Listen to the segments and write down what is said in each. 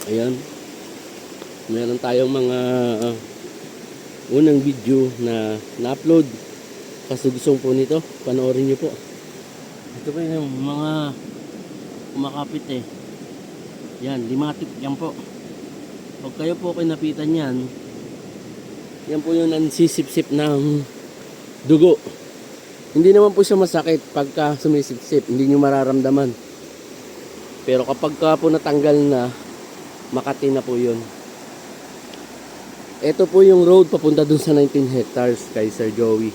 Ayan, meron tayong mga unang video na na-upload. Kasugusong po nito, panoorin nyo po. Ito po yung mga kumakapit eh. Yan, limatic yan po. Pag kayo po kinapitan yan, yan po yung nansisip-sip ng dugo. Hindi naman po siya masakit pagka sumisip-sip, hindi nyo mararamdaman. Pero kapag ka po natanggal na, Makati na po yun. Ito po yung road papunta dun sa 19 hectares kay Sir Joey.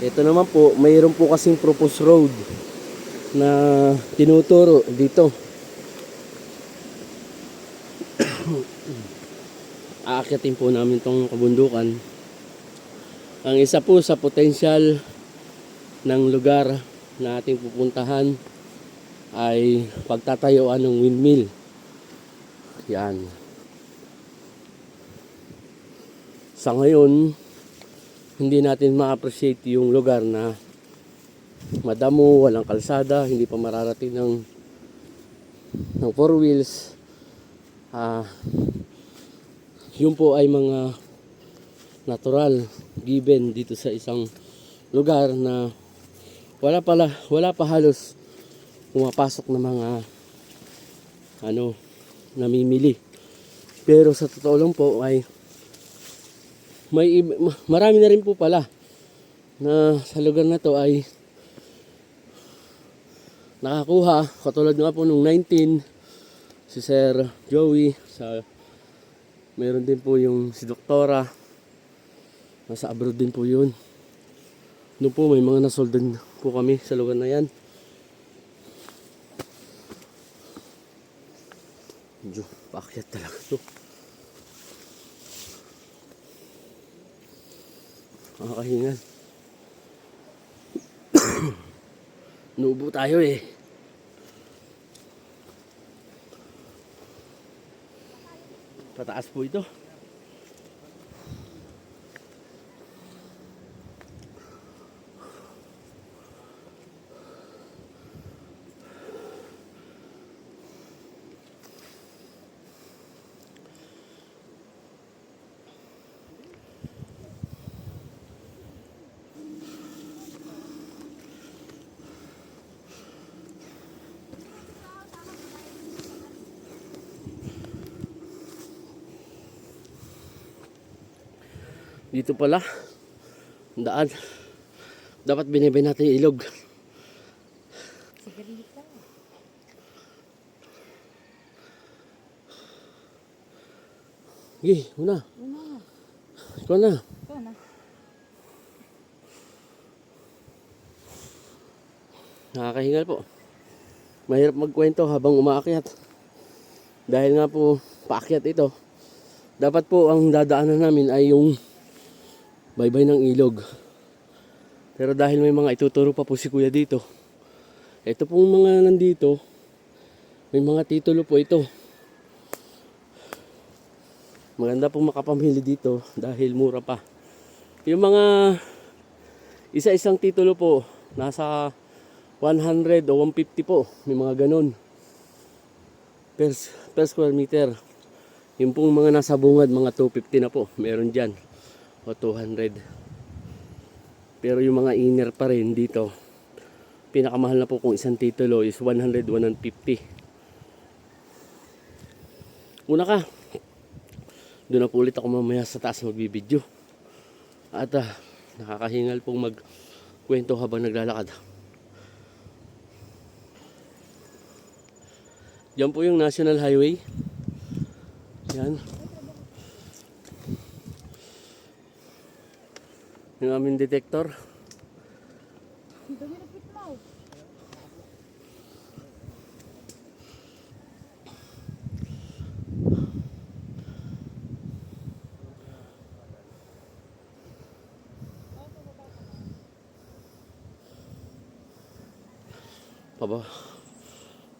Ito naman po, mayroon po kasing proposed road na tinuturo dito. Aakyatin po namin tong kabundukan. Ang isa po sa potential ng lugar na ating pupuntahan ay pagtatayuan ng windmill. Yan. Sa ngayon, hindi natin ma-appreciate yung lugar na madamo, walang kalsada, hindi pa mararating ng 4 wheels. Yun po ay mga natural given dito sa isang lugar na wala pa halos pumapasok na mga namimili. Pero sa totoo lang po ay marami na rin po pala na sa lugar na to ay nakakuha, katulad nga po nung 19 si Sir Joey, meron din po yung si Doktora, nasa abroad din po yun. Doon po may mga nasoldan po kami sa lugar na yan. Medyo paakyat talaga to. Nakakahingal. Nuubo tayo eh. Pataas po ito. Dito pala daan. Dapat binibay natin yung ilog. Sige, una. Ikaw na. Nakakahingal po. Mahirap magkwento habang umaakyat. Dahil nga po paakyat ito. Dapat po ang dadaanan namin ay yung baybay ng ilog. Pero dahil may mga ituturo pa po si Kuya dito, ito pong mga nandito, may mga titulo po ito. Maganda pong makapamili dito dahil mura pa. Yung mga isa-isang titulo po, nasa 100 o 150 po, may mga ganun per square meter. Yung pong mga nasa bungad, mga 250 na po, meron dyan. O 200. Pero yung mga inner pa rin dito, pinakamahal na po kung isang titulo is 100, 150. Una ka, doon na po ulit ako mamaya sa taas magbibideo. At nakakahingal pong magkwento habang naglalakad. Diyan po yung National Highway. Yan. Yung aming detector.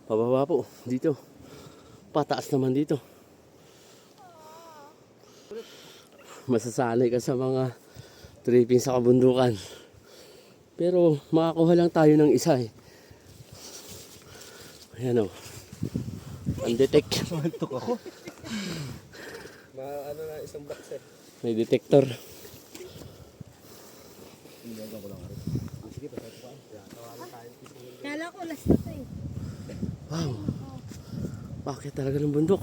Pababa po dito. Pataas naman dito. Masasanay ka sa mga tripping sa kabundukan. Pero makakuha lang tayo ng isa eh. Ayan o. Undetect. Sumaltok ako. Ano na isang box eh. May detector. Kala ko last na to eh. Wow. Bakit talaga ng bundok?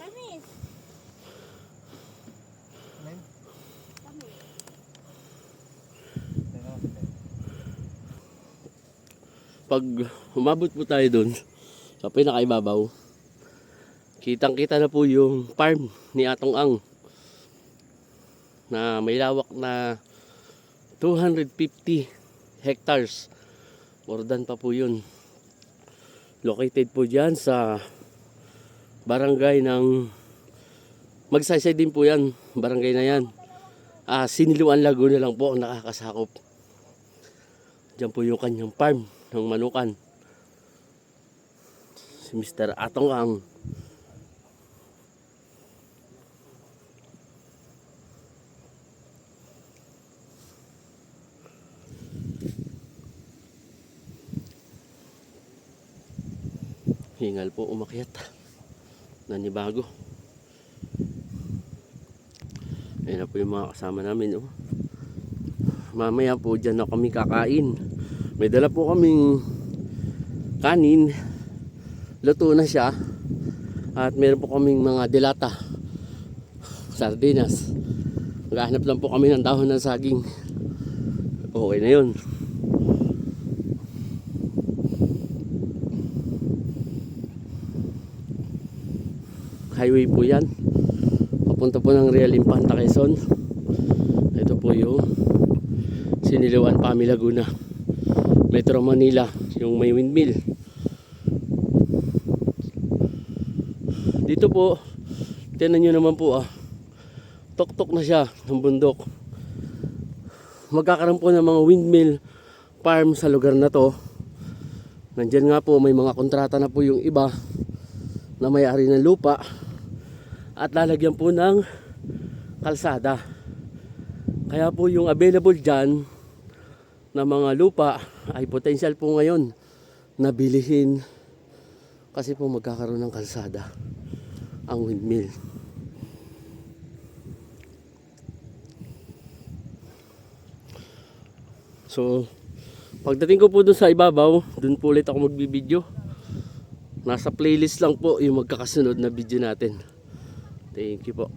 Kamis. Pag umabot po tayo dun sa pinakaibabaw, kitang kita na po yung farm ni Atong Ang na may lawak na 250 hectares. More than pa po yun. Located po dyan sa barangay ng Magsaysay din po yan. Barangay na yan. Siniluan Laguna lang po ang nakakasakop. Diyan po yung kanyang farm ng manukan. Si Mr. Atong Ang. Hingal po umakyat. Nanibago. Ayan na po yung mga kasama namin. Oh. Mamaya po dyan na kami kakain. May dala po kaming kanin. Luto na siya. At meron po kaming mga dilata. Sardinas. Maghahanap lang po kami ng dahon ng saging. Okay na yun. Highway po yan. Papunta po ng Real Infanta Quezon. Ito po yung Siniluan Pami Laguna, Metro Manila, yung may windmill. Dito po, tingnan nyo naman po tok-tok na siya ng bundok. Magkakaroon po ng mga windmill farm sa lugar na to. Nandyan nga po, may mga kontrata na po yung iba na may-ari ng lupa at lalagyan po ng kalsada. Kaya po yung available dyan na mga lupa ay potential po ngayon na bilihin kasi po magkakaroon ng kalsada ang windmill. So pagdating ko po dun sa ibabaw, dun po ulit ako magbibideo. Nasa playlist lang po yung magkakasunod na video natin. Thank you po.